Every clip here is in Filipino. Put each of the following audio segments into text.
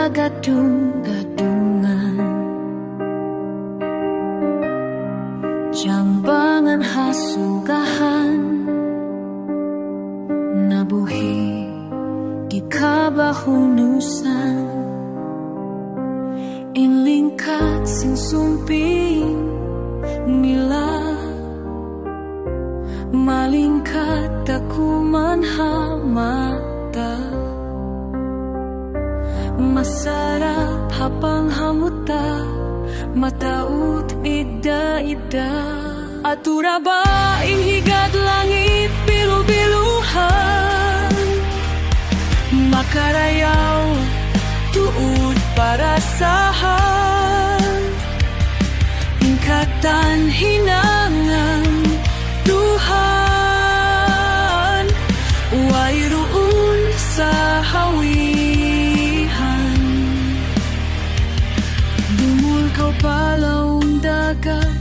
kagadung-gadungan, jambangan hasugahan, nabuhi gikabahunusan, inlingkat sinsumping nila, malingkat aku manhamata, masarap habang hamuta, mataut ida-ida. Atura ba higad langit bilu-biluhan, makarayaw tuud para sahan, ingkatan hinangan Tuhan, wayroon sa hawihan. Dumulkaw palawang dagat,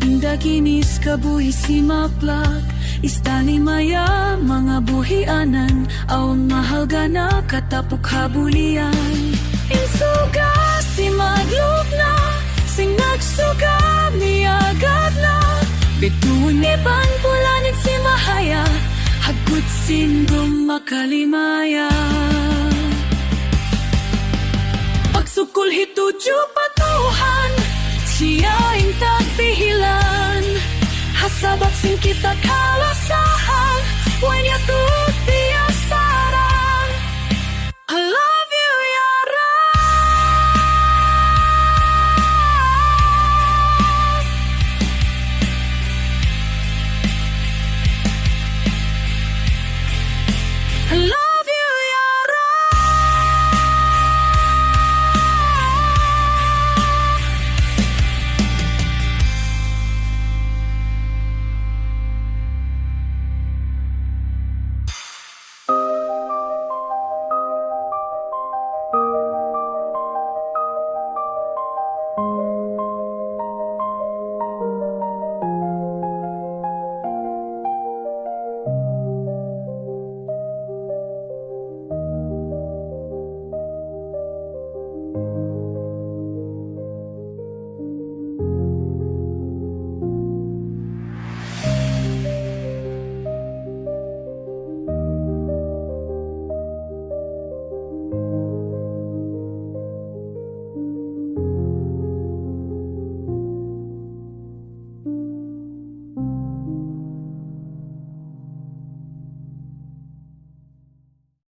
inda kinis kabuhi si maplak, istani maya mga buhianan, aun mahalga na katapok habulian. Insuga si magluk na, sing nagsuga miagad na, bituin iban pulanit si mahaya, hagut sindong makalimaya. Pagsukul hituju patuhan, siya yung tagpihilan, hasabak sing kita kalasan.